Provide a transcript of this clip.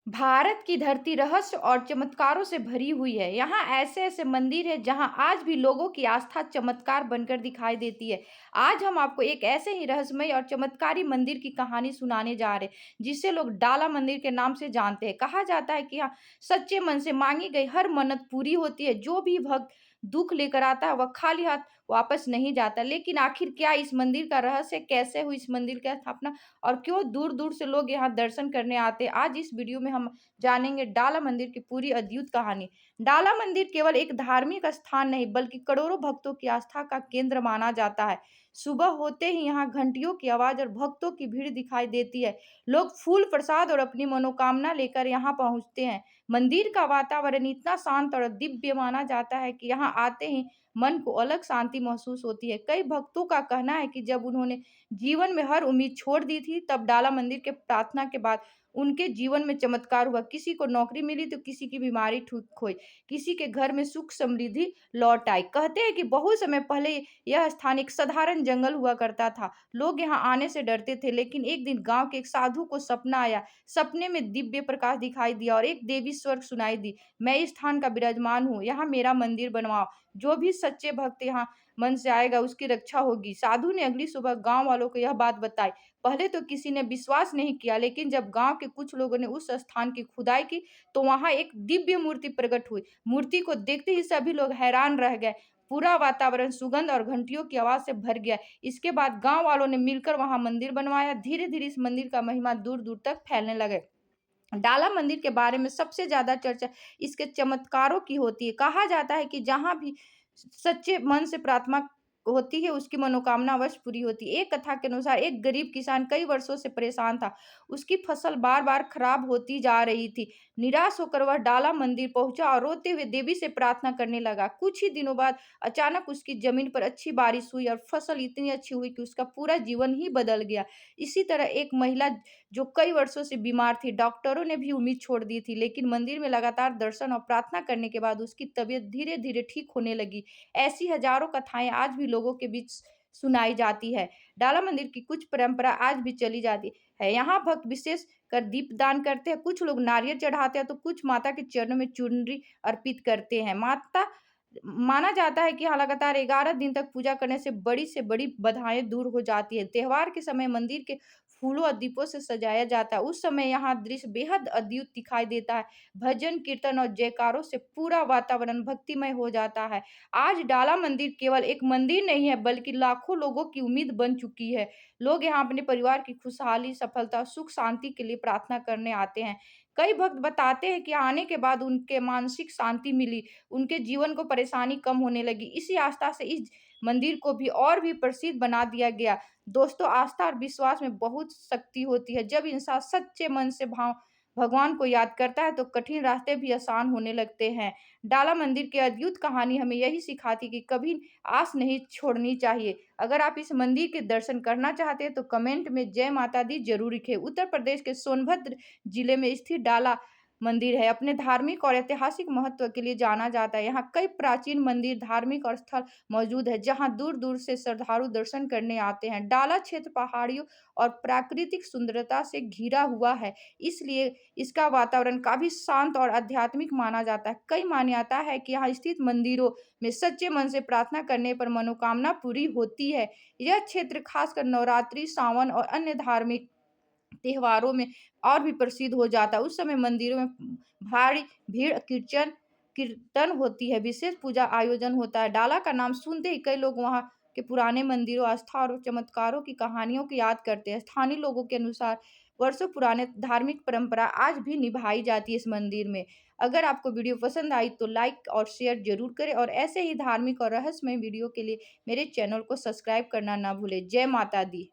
भारत की धरती रहस्य और चमत्कारों से भरी हुई है। यहाँ ऐसे-ऐसे मंदिर हैं जहाँ आज भी लोगों की आस्था चमत्कार बनकर दिखाई देती है। आज हम आपको एक ऐसे ही रहस्यमय और चमत्कारी मंदिर की कहानी सुनाने जा रहे हैं, जिसे लोग डाला मंदिर के नाम से जानते हैं। कहा जाता है कि यहाँ सच्चे मन से मांगी गई हर मन्नत पूरी होती है। जो भी भक्त दुःख लेकर आता है, वह खाली हाथ वापस नहीं जाता। लेकिन आखिर क्या इस मंदिर का रहस्य? कैसे हुई इस मंदिर की स्थापना? और क्यों दूर-दूर से लोग यहाँ दर्शन करने आते हैं। आज इस वीडियो में हम जानेंगे डाला मंदिर की पूरी अद्भुत कहानी। डाला मंदिर केवल एक धार्मिक स्थान नहीं बल्कि करोड़ों भक्तों की आस्था का केंद्र माना जाता है। सुबह होते ही यहाँ घंटियों की आवाज और भक्तों की भीड़ दिखाई देती है। लोग फूल प्रसाद और अपनी मनोकामना लेकर यहाँ पहुँचते हैं। मंदिर का वातावरण इतना शांत और दिव्य माना जाता है कि यहाँ आते ही मन को अलग शांति महसूस होती है। कई भक्तों का कहना है कि जब उन्होंने जीवन में हर उम्मीद छोड़ दी थी, तब डाला मंदिर के प्रार्थना के बाद उनके जीवन में चमत्कार हुआ। किसी को नौकरी मिली तो किसी की बीमारी ठीक हुई, किसी के घर में सुख समृद्धि लौट आई। कहते हैं कि बहुत समय पहले यह स्थान एक साधारण जंगल हुआ करता था। लोग यहाँ आने से डरते थे, लेकिन एक दिन गांव के एक साधु को सपना आया। सपने में दिव्य प्रकाश दिखाई दिया और एक देवी स्वर सुनाई दी, मैं इस स्थान का विराजमान हूँ, यहाँ मेरा मंदिर बनवाओ। जो भी सच्चे भक्त यहाँ मन से आएगा उसकी रक्षा होगी। साधु ने अगली सुबह गांव वालों को यह बात बताई। पहले तो किसी ने विश्वास नहीं किया, लेकिन जब गांव के कुछ लोगों ने उस स्थान की खुदाई की, तो वहां एक दिव्य मूर्ति प्रकट हुई। मूर्ति को देखते ही सभी लोग हैरान रह गए। पूरा वातावरण सुगंध और घंटियों की आवाज से भर गया। इसके बाद गांव वालों ने मिलकर वहां मंदिर बनवाया। धीरे धीरे इस मंदिर का महिमा दूर दूर तक फैलने लगे। डाला मंदिर के बारे में सबसे ज्यादा चर्चा इसके चमत्कारों की होती है। कहा जाता है कि जहां भी सच्चे मन से प्रार्थना होती है, उसकी मनोकामना अवश्य पूरी होती है। एक कथा के अनुसार एक गरीब किसान कई वर्षों से परेशान था। उसकी फसल बार बार खराब होती जा रही थी। निराश होकर वह डाला मंदिर पहुंचा और रोते हुए देवी से प्रार्थना करने लगा। कुछ ही दिनों बाद अचानक उसकी जमीन पर अच्छी बारिश हुई और फसल इतनी अच्छी हुई कि उसका पूरा जीवन ही बदल गया। इसी तरह एक महिला जो कई वर्षों से बीमार थी, डॉक्टरों ने भी उम्मीद छोड़ दी थी, लेकिन मंदिर में लगातार दर्शन और प्रार्थना करने के बाद उसकी तबीयत धीरे धीरे ठीक होने लगी। ऐसी हजारों कथाएं आज भी लोगों के बीच सुनाई जाती है। डाला मंदिर की कुछ परंपरा आज भी चली जाती है। यहाँ भक्त विशेष कर दीप दान करते हैं, कुछ लोग नारियल चढ़ाते हैं तो कुछ माता के चरणों में चुनरी अर्पित करते हैं। माता माना जाता है कि यहाँ लगातार 11 दिन तक पूजा करने से बड़ी बाधाएं दूर हो जाती है। त्योहार के समय मंदिर के फूलों और दीपों से सजाया जाता है। उस समय यहाँ दृश्य बेहद अद्भुत दिखाई देता है। भजन कीर्तन और जयकारों से पूरा वातावरण भक्तिमय हो जाता है। आज डाला मंदिर केवल एक मंदिर नहीं है, बल्कि लाखों लोगों की उम्मीद बन चुकी है। लोग यहाँ अपने परिवार की खुशहाली, सफलता, सुख शांति के लिए प्रार्थना करने आते हैं। कई भक्त बताते हैं कि आने के बाद उनके मानसिक शांति मिली, उनके जीवन को परेशानी कम होने लगी। इसी आस्था से इस मंदिर को भी और भी प्रसिद्ध बना दिया गया। दोस्तों, आस्था और विश्वास में बहुत शक्ति होती है। जब इंसान सच्चे मन से भगवान को याद करता है, तो कठिन रास्ते भी आसान होने लगते हैं। डाला मंदिर की अद्भुत कहानी हमें यही सिखाती कि कभी आस नहीं छोड़नी चाहिए। अगर आप इस मंदिर के दर्शन करना चाहते हैं, तो कमेंट में जय माता दी जरूर लिखें। उत्तर प्रदेश के सोनभद्र जिले में स्थित डाला मंदिर है, अपने धार्मिक और ऐतिहासिक महत्व के लिए जाना जाता है। यहाँ कई प्राचीन मंदिर, धार्मिक और स्थल मौजूद है, जहाँ दूर-दूर से श्रद्धालु दर्शन करने आते हैं। डाला क्षेत्र पहाड़ियों और प्राकृतिक सुंदरता से घिरा हुआ है, इसलिए इसका वातावरण काफी शांत और आध्यात्मिक माना जाता है। कई मान्यता है कि यहाँ स्थित मंदिरों में सच्चे मन से प्रार्थना करने पर मनोकामना पूरी होती है। यह क्षेत्र खासकर नवरात्रि, सावन और अन्य धार्मिक त्योहारों में और भी प्रसिद्ध हो जाता है। उस समय मंदिरों में भारी भीड़, कीर्तन होती है, विशेष पूजा आयोजन होता है। डाला का नाम सुनते ही कई लोग वहाँ के पुराने मंदिरों, आस्था और चमत्कारों की कहानियों को याद करते हैं। स्थानीय लोगों के अनुसार वर्षों पुराने धार्मिक परंपरा आज भी निभाई जाती है इस मंदिर में। अगर आपको वीडियो पसंद आई तो लाइक और शेयर जरूर करें और ऐसे ही धार्मिक और रहस्यमय वीडियो के लिए मेरे चैनल को सब्सक्राइब करना ना भूलें। जय माता दी।